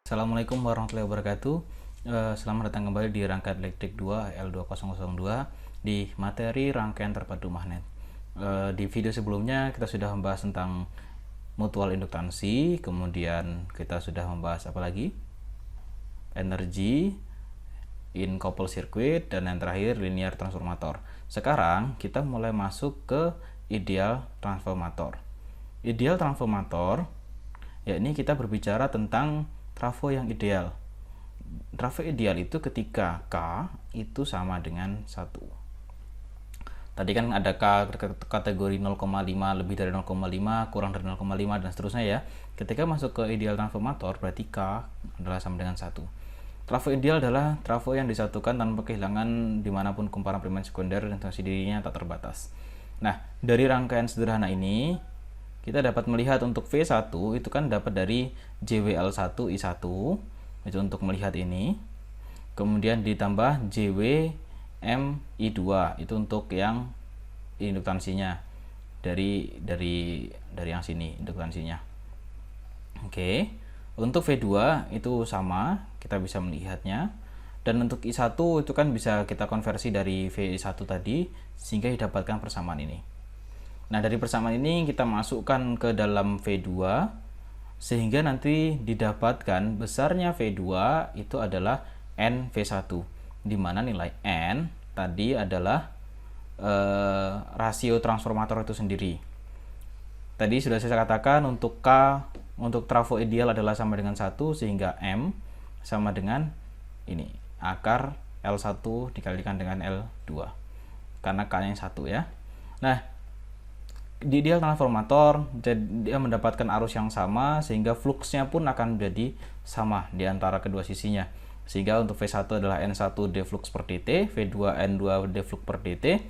Assalamualaikum warahmatullahi wabarakatuh. Selamat datang kembali di rangkaian elektrik 2 L2002 di materi rangkaian terpadu magnet. Di video sebelumnya kita sudah membahas tentang mutual induktansi, kemudian kita sudah membahas apa lagi? Energi in coupled circuit, dan yang terakhir linear transformator. Sekarang kita mulai masuk ke ideal transformator. Ideal transformator, yakni kita berbicara tentang trafo yang ideal. Trafo ideal itu ketika K itu sama dengan 1. Tadi kan ada K kategori 0,5, lebih dari 0,5, kurang dari 0,5, dan seterusnya ya. Ketika masuk ke ideal transformator berarti K adalah sama dengan 1. Trafo ideal adalah trafo yang disatukan tanpa kehilangan dimanapun kumparan primer sekunder dan tensi dirinya tak terbatas. Nah, dari rangkaian sederhana ini kita dapat melihat untuk V1 itu kan dapat dari JWL1I1 itu untuk melihat ini, kemudian ditambah JWMI2 itu untuk yang induktansinya dari yang sini induktansinya. Oke, untuk V2 itu sama, kita bisa melihatnya, dan untuk I1 itu kan bisa kita konversi dari V1 tadi sehingga didapatkan persamaan ini. Nah, dari persamaan ini kita masukkan ke dalam V2 sehingga nanti didapatkan besarnya V2 itu adalah N V1, di mana nilai N tadi adalah rasio transformator itu sendiri. Tadi sudah saya katakan untuk K untuk trafo ideal adalah sama dengan 1, sehingga M sama dengan ini akar L1 dikalikan dengan L2 karena K-nya 1 ya. Nah, di ideal transformator dia mendapatkan arus yang sama sehingga fluxnya pun akan menjadi sama di antara kedua sisinya, sehingga untuk V1 adalah N1 d flux per dt, V2 N2 d flux per dt.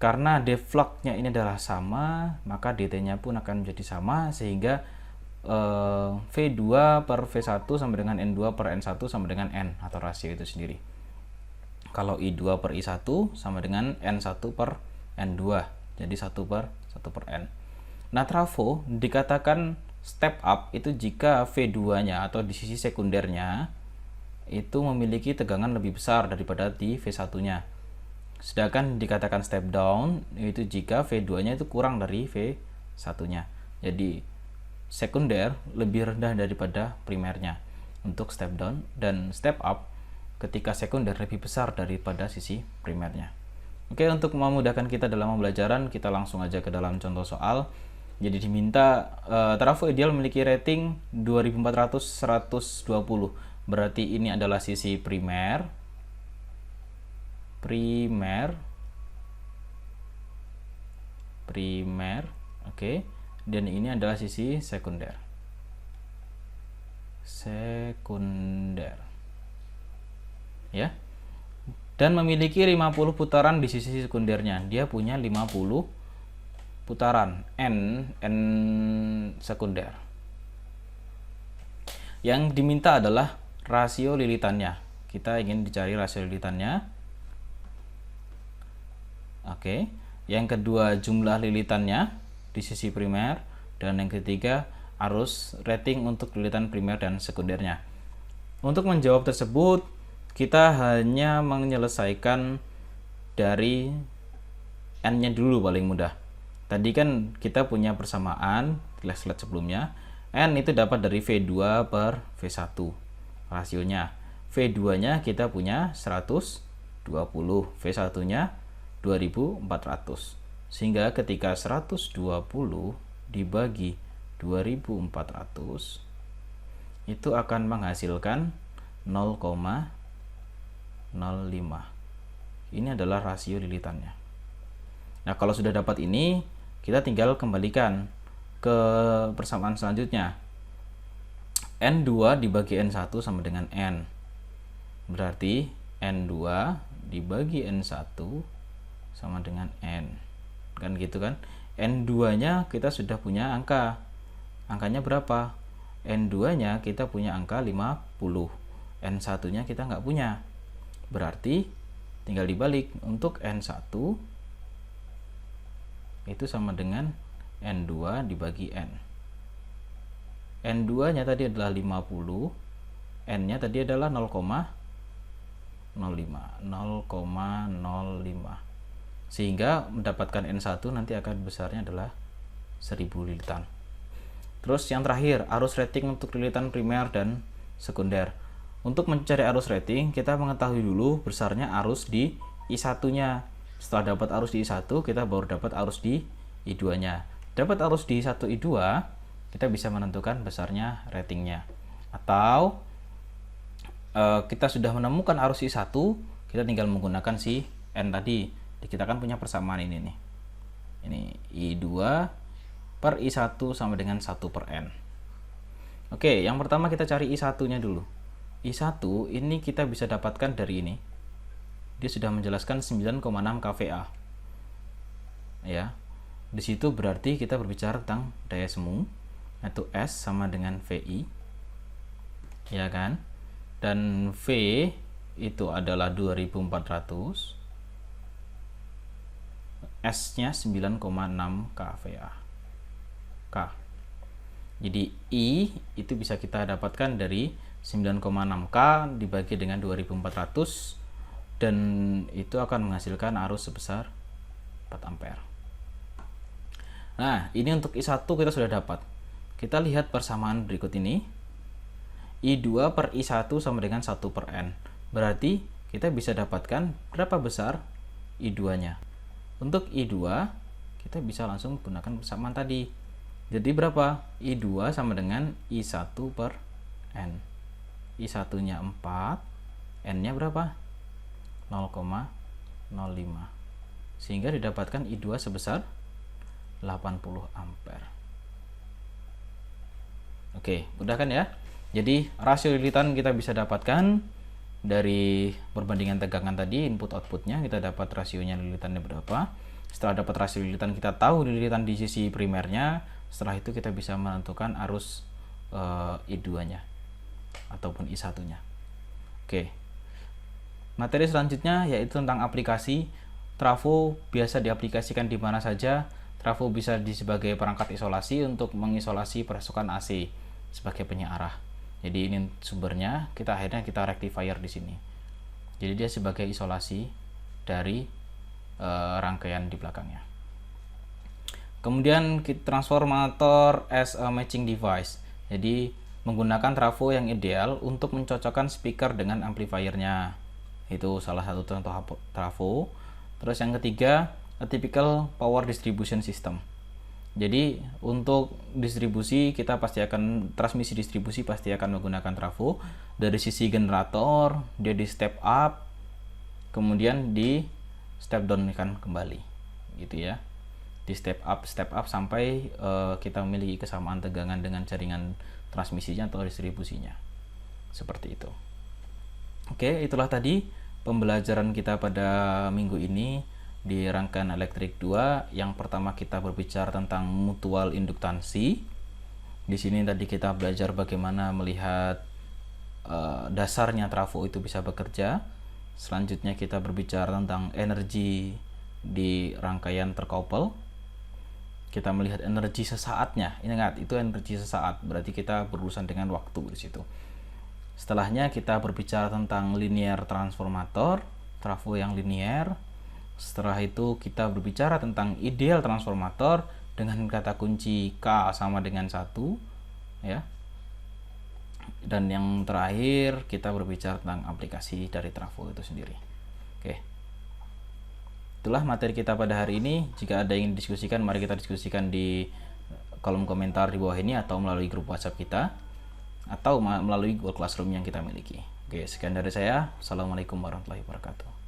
Karena d fluxnya ini adalah sama, maka dt nya pun akan menjadi sama, sehingga V2 per V1 sama dengan N2 per N1 sama dengan N atau rasio itu sendiri. Kalau I2 per I1 sama dengan N1 per N2, jadi 1 per N. Nah, trafo dikatakan step up itu jika V2 nya atau di sisi sekundernya itu memiliki tegangan lebih besar daripada di V1 nya. Sedangkan dikatakan step down itu jika V2 nya itu kurang dari V1 nya. Jadi sekunder lebih rendah daripada primernya untuk step down, dan step up ketika sekunder lebih besar daripada sisi primernya. Oke, untuk memudahkan kita dalam pembelajaran, kita langsung aja ke dalam contoh soal. Jadi diminta trafo ideal memiliki rating 2400/120. Berarti ini adalah sisi primer. Oke. Dan ini adalah sisi sekunder. Ya. Dan memiliki 50 putaran di sisi sekundernya. Dia punya 50 putaran N sekunder. Yang diminta adalah rasio lilitannya. Kita ingin dicari rasio lilitannya. Oke. Yang kedua jumlah lilitannya di sisi primer, dan yang ketiga arus rating untuk lilitan primer dan sekundernya. Untuk menjawab tersebut, kita hanya menyelesaikan dari N-nya dulu paling mudah. Tadi kan kita punya persamaan di slide sebelumnya. N itu dapat dari V2 per V1 rasionya. V2-nya kita punya 120, V1-nya 2400. Sehingga ketika 120 dibagi 2400 itu akan menghasilkan 0,05. Ini adalah rasio lilitannya. Nah, kalau sudah dapat ini, kita tinggal kembalikan ke persamaan selanjutnya. N2 dibagi N1 sama dengan N. Berarti N2 dibagi N1 sama dengan N. Kan gitu kan? N2-nya kita sudah punya angka. Angkanya berapa? N2-nya kita punya angka 50. N1-nya kita nggak punya. Berarti tinggal dibalik, untuk N1 itu sama dengan N2 dibagi N. N2 nya tadi adalah 50, N nya tadi adalah 0,05, sehingga mendapatkan N1 nanti akan besarnya adalah 1000 lilitan. Terus yang terakhir, arus rating untuk lilitan primer dan sekunder. Untuk mencari arus rating, kita mengetahui dulu besarnya arus di I1 nya. Setelah dapat arus di I1, kita baru dapat arus di I2 nya. Dapat arus di I1 I2, kita bisa menentukan besarnya ratingnya. Atau kita sudah menemukan arus I1, kita tinggal menggunakan si N tadi. Kita kan punya persamaan ini nih. Ini I2 per I1 sama dengan 1 per N. Oke, yang pertama kita cari I1 nya dulu. I1 ini kita bisa dapatkan dari ini. Dia sudah menjelaskan 9,6 kVA. Ya. Di situ berarti kita berbicara tentang daya semu, yaitu S sama dengan VI. Ya kan? Dan V itu adalah 2400. S-nya 9,6 kVA. K. Jadi I itu bisa kita dapatkan dari 9,6K dibagi dengan 2400, dan itu akan menghasilkan arus sebesar 4 ampere. Nah, ini untuk I1 kita sudah dapat. Kita lihat persamaan berikut ini. I2 per I1 sama dengan 1 per N. Berarti kita bisa dapatkan berapa besar I2 nya. Untuk I2 kita bisa langsung gunakan persamaan tadi. Jadi berapa? I2 sama dengan I1 per N. I1 nya 4, N nya berapa? 0,05. Sehingga didapatkan I2 sebesar 80 ampere. Oke, mudah kan ya? Jadi rasio lilitan kita bisa dapatkan dari perbandingan tegangan tadi, input outputnya, kita dapat rasionya lilitannya berapa. Setelah dapat rasio lilitan, kita tahu lilitan di sisi primernya. Setelah itu kita bisa menentukan arus I2 nya ataupun I1 nya. Oke, materi selanjutnya yaitu tentang aplikasi. Trafo biasa diaplikasikan di mana saja. Trafo bisa sebagai perangkat isolasi untuk mengisolasi perasukan AC sebagai penyearah. Jadi ini sumbernya, akhirnya kita rectifier di sini. Jadi dia sebagai isolasi dari rangkaian di belakangnya. Kemudian transformator as a matching device. Jadi menggunakan trafo yang ideal untuk mencocokkan speaker dengan amplifiernya. Itu salah satu contoh trafo. Terus yang ketiga, a typical power distribution system. Jadi untuk distribusi kita pasti akan, transmisi distribusi pasti akan menggunakan trafo. Dari sisi generator dia di step up, kemudian di step down kan kembali, gitu ya. Di step up sampai kita memiliki kesamaan tegangan dengan jaringan transmisinya atau distribusinya. Seperti itu. Oke, itulah tadi pembelajaran kita pada minggu ini di rangkaian elektrik 2. Yang pertama kita berbicara tentang mutual induktansi. Di sini tadi kita belajar bagaimana melihat dasarnya trafo itu bisa bekerja. Selanjutnya kita berbicara tentang energi di rangkaian terkouple. Kita melihat energi sesaatnya. Ingat, itu energi sesaat, berarti kita berurusan dengan waktu di situ. Setelahnya kita berbicara tentang linear transformator, trafo yang linear. Setelah itu kita berbicara tentang ideal transformator dengan kata kunci K sama dengan 1, ya. Dan yang terakhir kita berbicara tentang aplikasi dari trafo itu sendiri. Oke. Itulah materi kita pada hari ini. Jika ada yang ingin diskusikan, mari kita diskusikan di kolom komentar di bawah ini, atau melalui grup WhatsApp kita, atau melalui Google Classroom yang kita miliki. Oke, sekian dari saya. Assalamualaikum warahmatullahi wabarakatuh.